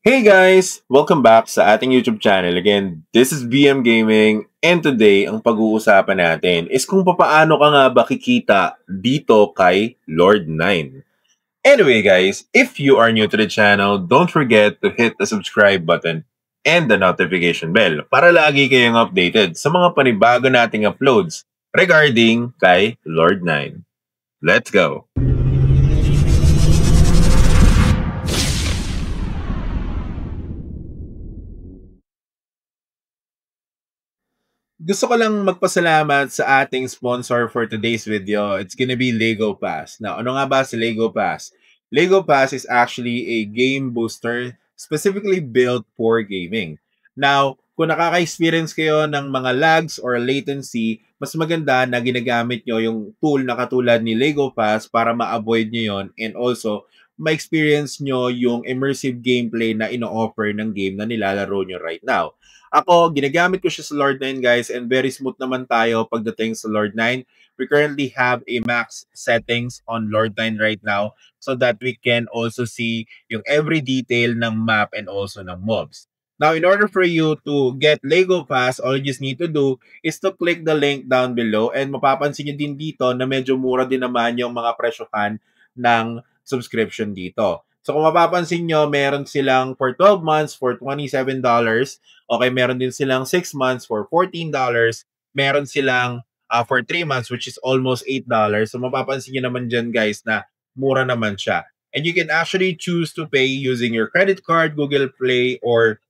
Hey guys! Welcome back sa ating YouTube channel. Again, this is BM Gaming and today ang pag-uusapan natin is kung paano ka nga ba kikita dito kay Lord9. Anyway guys, if you are new to the channel, don't forget to hit the subscribe button and the notification bell para lagi kayong updated sa mga panibago nating uploads regarding kay Lord9. Let's go! Gusto ko lang magpasalamat sa ating sponsor for today's video. It's gonna be Lego Pass. Now, ano nga ba si Lego Pass? Lego Pass is actually a game booster specifically built for gaming. Now, kung nakaka-experience kayo ng mga lags or latency, mas maganda na ginagamit nyo yung tool na katulad ni Lego Pass para ma-avoid nyo yon and also ma-experience nyo yung immersive gameplay na ino-offer ng game na nilalaro nyo right now. Ako, ginagamit ko siya sa Lord9 guys and very smooth naman tayo pagdating sa Lord9. We currently have a max settings on Lord9 right now so that we can also see yung every detail ng map and also ng mobs. Now, in order for you to get Lego Pass, all you just need to do is to click the link down below and mapapansin nyo din dito na medyo mura din naman yung mga presyohan ng subscription dito. So kung mapapansin nyo, meron silang for 12 months for $27. Okay, meron din silang 6 months for $14. Meron silang for 3 months which is almost $8. So mapapansin nyo naman dyan guys na mura naman siya. And you can actually choose to pay using your credit card, Google Play, or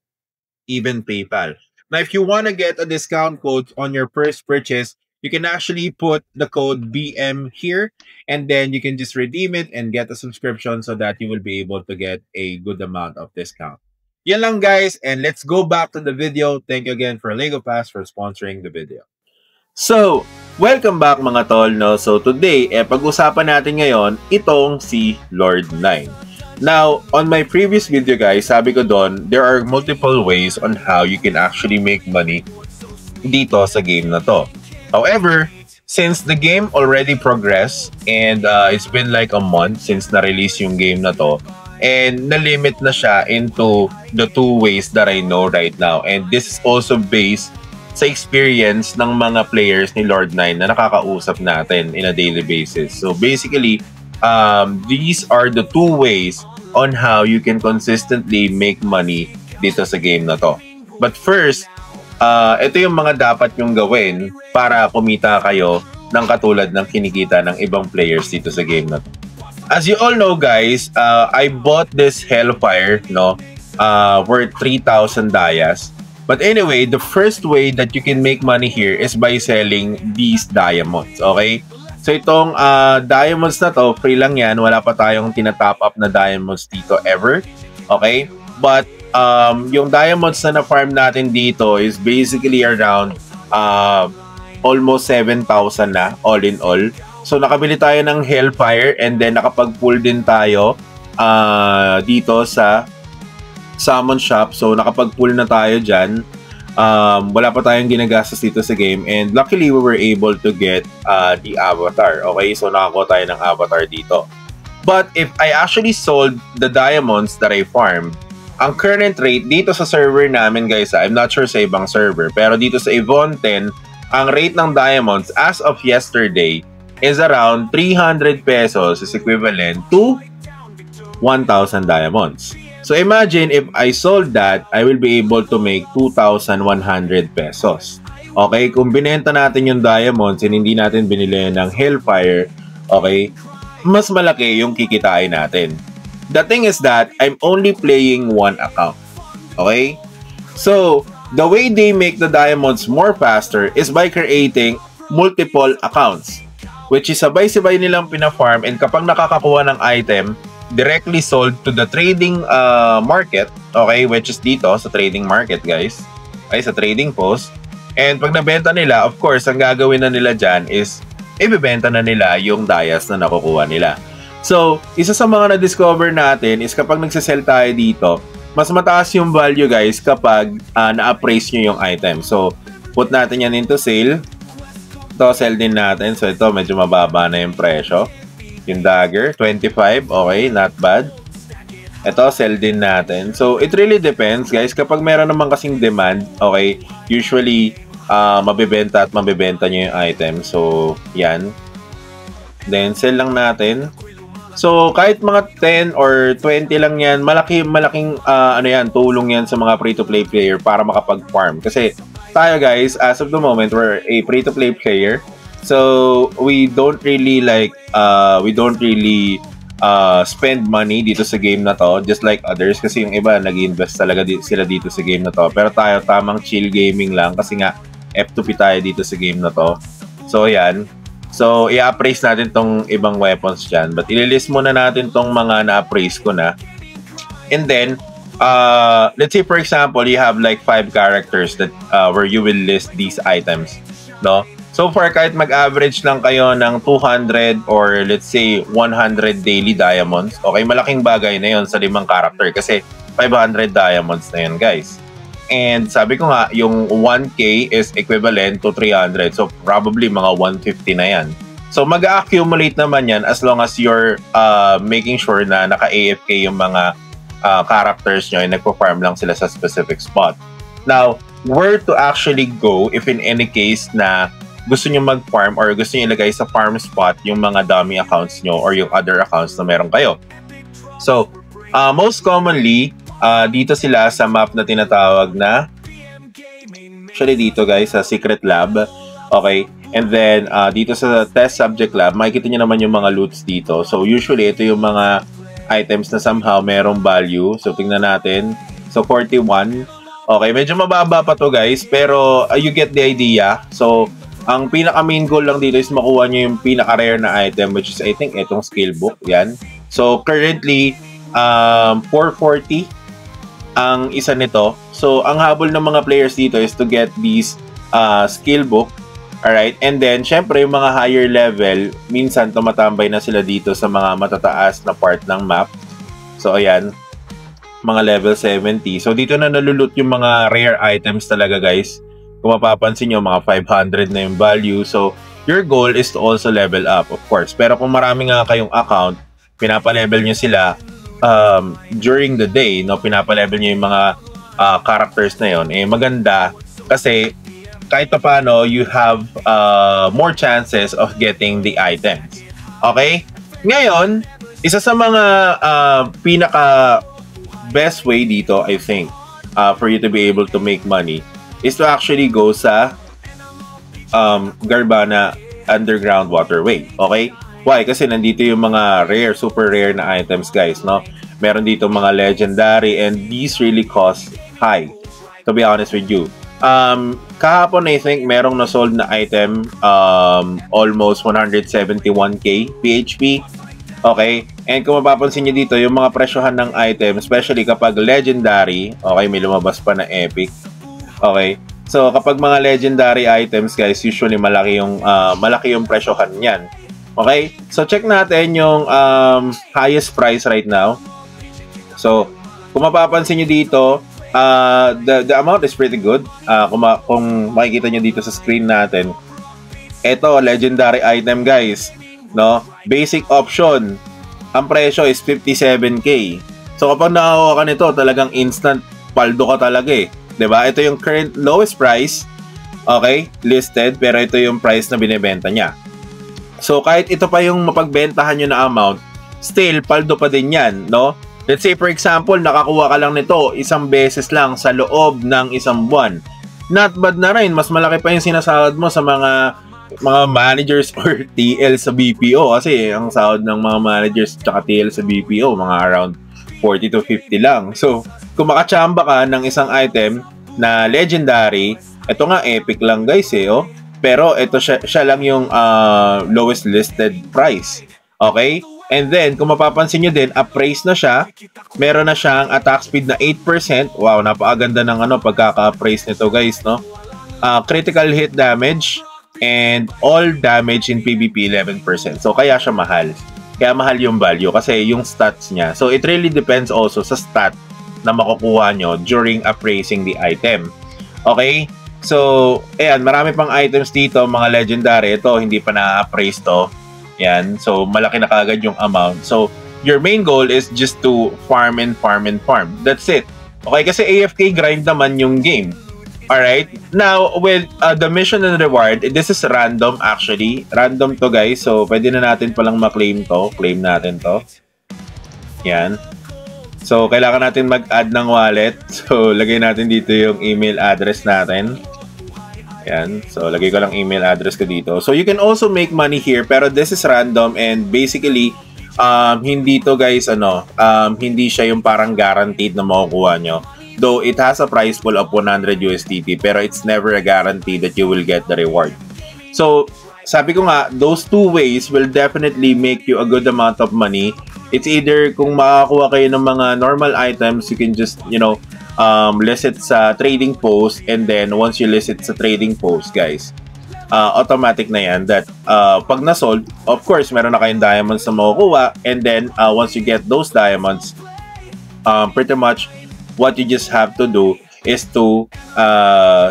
even PayPal. Now, if you want to get a discount code on your first purchase, you can actually put the code BM here and then you can just redeem it and get a subscription so that you will be able to get a good amount of discount. Yan lang guys, and let's go back to the video. Thank you again for Lego Pass for sponsoring the video. So, welcome back mga tol, no? So today, pag-usapan natin ngayon itong si Lord9. Now, on my previous video guys, sabi ko doon, there are multiple ways on how you can actually make money dito sa game na to. However, since the game already progressed and it's been like a month since na-release yung game na to, and na-limit na siya into the two ways that I know right now. And this is also based sa experience ng mga players ni Lord9 na nakakausap natin in a daily basis. So basically, these are the two ways on how you can consistently make money dito sa game na to. But first, ito yung mga dapat yung gawin para kumita kayo ng katulad ng kinikita ng ibang players dito sa game na to. As you all know guys, I bought this Hellfire, no, worth 3,000 dayas. But anyway, the first way that you can make money here is by selling these diamonds, okay? So itong diamonds na to, free lang yan. Wala pa tayong tinatop up na diamonds dito ever, okay? But yung diamonds na na-farm natin dito is basically around almost 7,000 na all in all. So nakabili tayo ng Hellfire and then nakapag-pull din tayo dito sa Summon Shop. So nakapag-pull na tayo dyan. Wala pa tayong ginagastos dito sa game and luckily we were able to get the avatar. Okay, so nakakuha tayo ng avatar dito. But if I actually sold the diamonds that I farmed, ang current rate dito sa server namin guys, I'm not sure sa ibang server, pero dito sa Avon 10, ang rate ng diamonds as of yesterday is around 300 pesos is equivalent to 1,000 diamonds. So imagine if I sold that, I will be able to make 2,100 pesos. Okay, kung binenta natin yung diamonds and hindi natin binili ng Hellfire, okay, mas malaki yung kikitain natin. The thing is that I'm only playing one account. Okay? So, the way they make the diamonds more faster is by creating multiple accounts, which is sabay-sabay nilang pina-farm, and kapag nakakakuha ng item, directly sold to the trading market, okay, which is dito sa trading market guys, ay sa trading post. And pag nabenta nila, of course, ang gagawin na nila dyan is ibibenta na nila yung dayas na nakukuha nila. So, isa sa mga na-discover natin is kapag nagsasell tayo dito, mas mataas yung value guys kapag na-appraise nyo yung item. So, put natin yan into sale. Ito, sell din natin. So, ito, medyo mababa na yung presyo. Yung dagger, 25. Okay, not bad. Ito, sell din natin. So, it really depends, guys. Kapag meron naman kasing demand, okay, usually, mabibenta at mabibenta nyo yung item. So, yan. Then, sell lang natin. So, kahit mga 10 or 20 lang yan, malaking ano yan, tulong yan sa mga free-to-play player para makapag-farm. Kasi, tayo guys, as of the moment, we're a free-to-play player. So, we don't really spend money dito sa game na to, just like others, kasi yung iba nag-invest talaga sila dito sa game na to. Pero tayo tamang chill gaming lang kasi nga F2P tayo dito sa game na to. So yan. So i-appraise natin tong ibang weapons dyan, but ililist muna natin tong mga na-appraise ko na. And then let's say for example you have like 5 characters that where you will list these items, no? So far, kahit mag-average lang kayo ng 200 or let's say 100 daily diamonds, okay, malaking bagay na yon sa 5 character kasi 500 diamonds na yun, guys. And sabi ko nga, yung 1K is equivalent to 300. So probably mga 150 na yan. So mag-accumulate naman yan as long as you're making sure na naka-AFK yung mga characters nyo and nagpo-farm lang sila sa specific spot. Now, where to actually go if in any case na gusto nyo mag-farm or gusto nyo ilagay sa farm spot yung mga dummy accounts nyo or yung other accounts na meron kayo. So, most commonly, dito sila sa map na tinatawag na, actually dito guys, sa Secret Lab. Okay? And then, dito sa Test Subject Lab, makikita nyo naman yung mga loots dito. So, usually, ito yung mga items na somehow merong value. So, tingnan natin. So, 41. Okay, medyo mababa pa to guys, pero you get the idea. So, ang pinaka main goal lang dito is makuha nyo yung pinaka rare na item, which is I think itong skill book. Yan. So currently 440 ang isa nito. So ang habol ng mga players dito is to get these skill book. Alright, and then syempre yung mga higher level, minsan tumatambay na sila dito sa mga matataas na part ng map. So ayan, mga level 70. So dito na nalulot yung mga rare items talaga guys. Kung mapapansin nyo, mga 500 na yung value. So, your goal is to also level up, of course. Pero kung marami nga kayong account, pinapalevel nyo sila during the day, no? Pinapalevel nyo yung mga characters na yon. Eh, maganda kasi kahit pa paano, you have more chances of getting the items. Okay? Ngayon, isa sa mga pinaka best way dito, I think, for you to be able to make money is to actually go sa Garbana Underground Waterway. Okay? Why? Kasi nandito yung mga rare, super rare na items, guys, no? Meron dito mga legendary and these really cost high, to be honest with you. Kahapon, I think, merong na-sold na item almost 171k PHP. Okay? And kung mapapansin nyo dito, yung mga presyohan ng item, especially kapag legendary, okay, may lumabas pa na epic. Okay. So kapag mga legendary items guys, usually malaki yung presyohan niyan. Okay? So check natin yung highest price right now. So kung mapapansin niyo dito, the amount is pretty good. Kung makikita niyo dito sa screen natin, ito legendary item guys, no? Basic option. Ang presyo is 57k. So kapag nakakuha ka nito, talagang instant paldo ka talaga eh. 'Di ba? Ito yung current lowest price, okay, listed, pero ito yung price na binebenta niya. So kahit ito pa yung mapagbentahan nyo na amount, still paldo pa din 'yan, no? Let's say for example, nakakuha ka lang nito isang beses lang sa loob ng isang buwan. Not bad na rin, mas malaki pa yung sinasahod mo sa mga managers or TL sa BPO kasi ang sahod ng mga managers at TL sa BPO mga around 40 to 50 lang. So, kung makachamba ka ng isang item na legendary, ito nga epic lang guys eh, oh. Pero ito siya lang yung lowest listed price. Okay? And then, kung mapapansin nyo din, appraise na siya. Meron na siyang attack speed na 8%. Wow, napakaganda ng pagkaka-appraise nito guys, no? Critical hit damage and all damage in PvP 11%. So, kaya siya mahal. Kaya mahal yung value kasi yung stats niya. So, it really depends also sa stat na makukuha nyo during appraising the item. Okay? So, ayan, marami pang items dito, mga legendary. Ito, hindi pa na-appraise to. Yan. So, malaki na kagad yung amount. So, your main goal is just to farm and farm and farm. That's it. Okay, kasi AFK grind naman yung game. Alright, now with the mission and reward, this is random actually. Random to guys, so pwede na natin palang ma-claim to. Claim natin to. Yan. So, kailangan natin mag-add ng wallet. So, lagay natin dito yung email address natin. Yan. So, lagay ko lang email address ko dito. So, you can also make money here, pero this is random and basically, hindi to guys, hindi siya yung parang guaranteed na makukuha nyo. Though, it has a price pool of 100 USDT, pero it's never a guarantee that you will get the reward. So, sabi ko nga, those two ways will definitely make you a good amount of money. It's either kung makakuha kayo ng mga normal items, you can just, list it sa trading post, and then once you list it sa trading post, guys, automatic na yan that pag na-sold, of course, meron na kayong diamonds na makukuha, and then once you get those diamonds, pretty much what you just have to do is to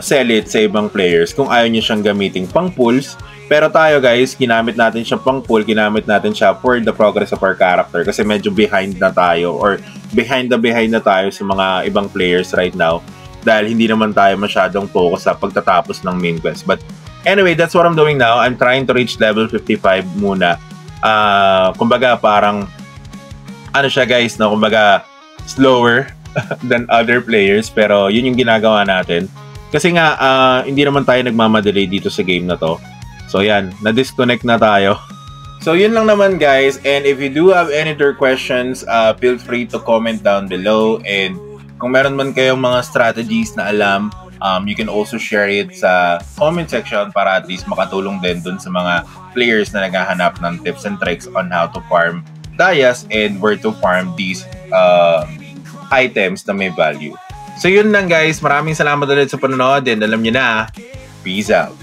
sell it sa ibang players kung ayaw nyo siyang gamiting pang pulls. Pero tayo guys, ginamit natin siya pang pull, ginamit natin siya for the progress of our character kasi medyo behind na tayo or behind na tayo sa mga ibang players right now dahil hindi naman tayo masyadong focus sa pagtatapos ng main quest. But anyway, that's what I'm doing now. I'm trying to reach level 55 muna. Kumbaga parang ano siya guys, no? Kumbaga slower than other players pero yun yung ginagawa natin. Kasi nga hindi naman tayo nagmamadali dito sa game na to. So yan, na-disconnect na tayo. So yun lang naman guys, and if you do have any other questions, feel free to comment down below, and kung meron man kayong mga strategies na alam, you can also share it sa comment section para at least makatulong din dun sa mga players na naghahanap ng tips and tricks on how to farm Dayas and where to farm these items na may value. So yun lang guys, maraming salamat ulit sa panonood, and alam nyo na, peace out!